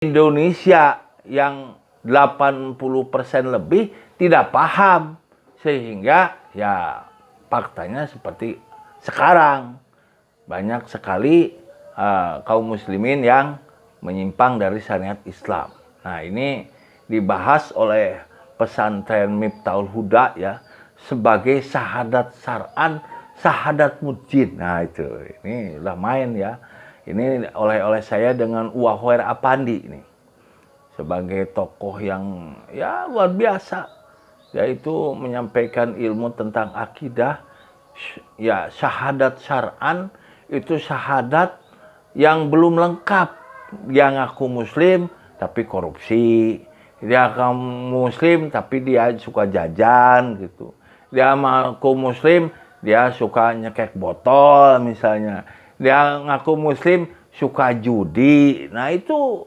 Indonesia yang 80% lebih tidak paham, sehingga ya faktanya seperti sekarang banyak sekali kaum muslimin yang menyimpang dari syariat Islam. Nah, ini dibahas oleh pesantren Miftahul Huda ya sebagai syahadat syar'an, syahadat mujin. Nah, itu ini udah main ya. Ini oleh saya dengan Uwahhoer Apandi ini sebagai tokoh yang ya luar biasa, yaitu menyampaikan ilmu tentang akidah. Ya, syahadat syar'an itu syahadat yang belum lengkap. Dia ngaku muslim tapi korupsi, dia ngaku muslim tapi dia suka jajan gitu, dia ngaku muslim dia suka nyekek botol misalnya, dia ngaku muslim suka judi. Nah, itu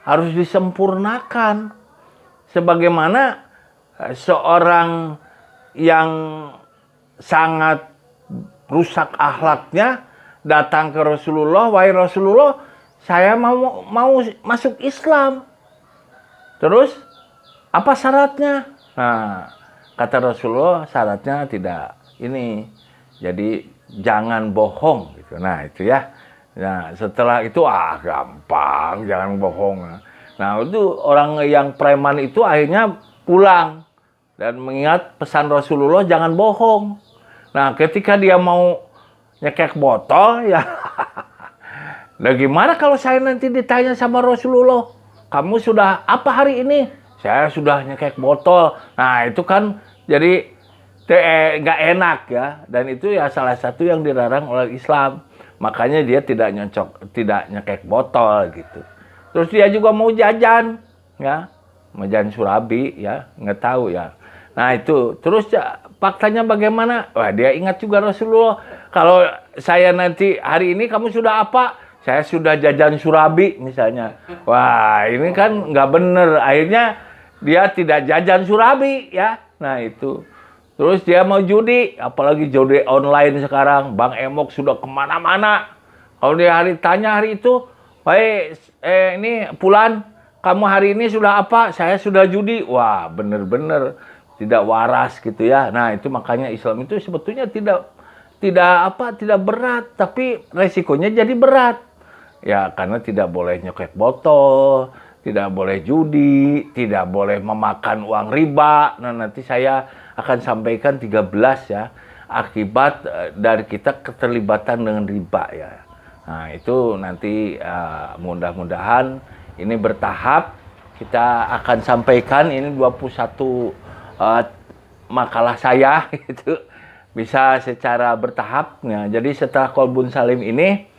harus disempurnakan. Sebagaimana seorang yang sangat rusak akhlaknya datang ke Rasulullah, wahai Rasulullah, saya mau masuk Islam. Terus apa syaratnya? Nah, kata Rasulullah, syaratnya tidak ini. Jadi jangan bohong gitu. Nah, itu ya. Nah, setelah itu gampang, jangan bohong. Nah, itu orang yang preman itu akhirnya pulang dan mengingat pesan Rasulullah jangan bohong. Nah, ketika dia mau nyekek botol ya nah, gimana kalau saya nanti ditanya sama Rasulullah, kamu sudah apa hari ini? Saya sudah nyekek botol. Nah, itu kan jadi nggak enak ya. Dan itu ya salah satu yang dilarang oleh Islam. Makanya dia tidak nyekek botol gitu. Terus dia juga mau jajan ya, mau jajan surabi ya, nggak tahu ya. Nah, itu terus ya, faktanya bagaimana? Wah, dia ingat juga Rasulullah. Kalau saya nanti hari ini kamu sudah apa? Saya sudah jajan surabi misalnya. Wah, ini kan nggak bener. Akhirnya dia tidak jajan surabi ya. Nah, itu. Terus dia mau judi, apalagi judi online sekarang. Bang Emok sudah kemana-mana. Kalau dia tanya hari itu, baik, ini Pulan, kamu hari ini sudah apa? Saya sudah judi. Wah, bener-bener tidak waras gitu ya. Nah, itu makanya Islam itu sebetulnya tidak berat, tapi resikonya jadi berat. Ya, karena tidak boleh nyekek botol, tidak boleh judi, tidak boleh memakan uang riba. Nah, nanti saya akan sampaikan 13 ya, akibat dari kita keterlibatan dengan riba ya. Nah, itu nanti mudah-mudahan ini bertahap kita akan sampaikan ini 21 makalah saya itu bisa secara bertahap. Nah, jadi setelah Qalbun Salim ini,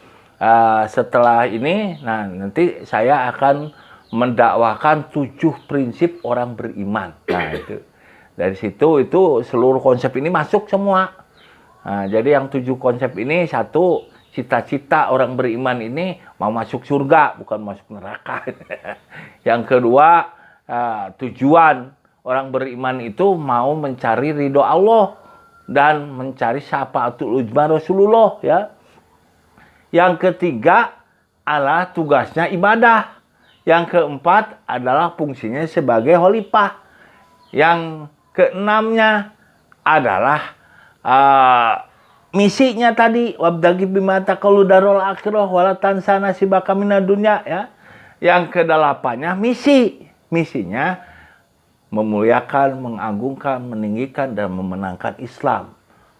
setelah ini, nah nanti saya akan mendakwakan 7 prinsip orang beriman. Nah, itu dari situ itu seluruh konsep ini masuk semua. Nah, jadi yang 7 konsep ini, satu, cita-cita orang beriman ini mau masuk surga, bukan masuk neraka. Yang kedua, tujuan orang beriman itu mau mencari ridho Allah dan mencari syafaatul ujma Rasulullah ya. Yang ketiga adalah tugasnya ibadah. Yang keempat adalah fungsinya sebagai khalifah. Yang keenamnya adalah misinya tadi, wabdagi bima taqallu darul akhirah wala tansa nasibaka minad dunya ya. Yang kedelapannya misinya memuliakan, mengagungkan, meninggikan dan memenangkan Islam.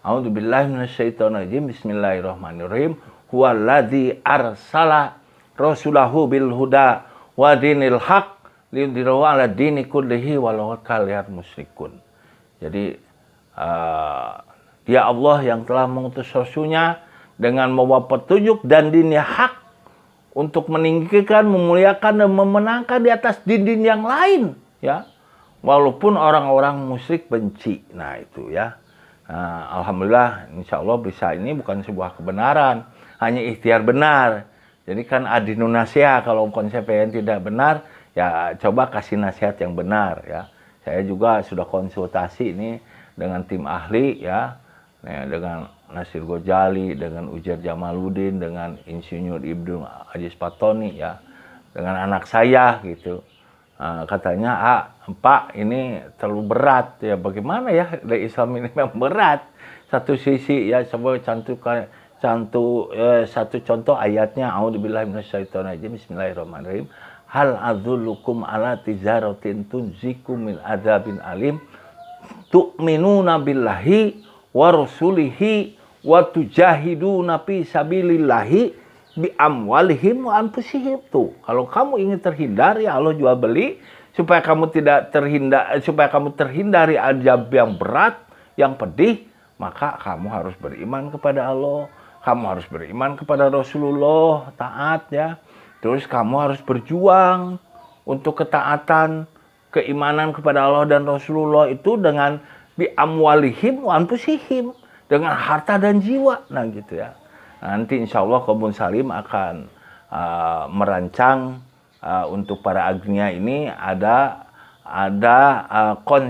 A'udzubillahi minasyaitonirrajim. Bismillahirrahmanirrahim. Huwallazi arsala rasulahu bil huda wa dinil haq liyudhhirahu 'ala dini kullihi walau karihal musyrikun. Jadi dia Allah yang telah mengutus Rasulnya dengan membawa petunjuk dan din yang hak untuk meninggikan, memuliakan dan memenangkan di atas din-din yang lain ya. Walaupun orang-orang musyrik benci. Nah, itu ya. Nah, alhamdulillah, insya Allah bisa ini bukan sebuah kebenaran, hanya ikhtiar benar. Jadi kan adinun nasihat, kalau konsep yang tidak benar, ya coba kasih nasihat yang benar ya. Saya juga sudah konsultasi ini dengan tim ahli ya, dengan Nasir Gojali, dengan Ujair Jamaluddin, dengan Insinyur Ibnu Aziz Patoni ya. dengan anak saya gitu. Katanya, Pak ini terlalu berat ya, bagaimana ya, Islam ini memang berat. Satu sisi ya, coba satu contoh ayatnya, a'udzubillahi minasyaitonirrajim, bismillahirrahmanirrahim. Hal adzullukum ala tijaratin tunzikum min adzabin alim tu'minuna billahi wa rasulihi wa tujahiduna fi sabilillahi bi amwalihim wa anfusihim. Tuh, kalau kamu ingin terhindar ya Allah jual beli, supaya kamu terhindari azab yang berat, yang pedih, maka kamu harus beriman kepada Allah, kamu harus beriman kepada Rasulullah, taat ya. Terus kamu harus berjuang untuk ketaatan, keimanan kepada Allah dan Rasulullah itu dengan bi amwalihim wa anfusihim, dengan harta dan jiwa. Nah gitu ya. Nanti insya Allah Kebun Salim akan merancang untuk para agnia ini ada konsep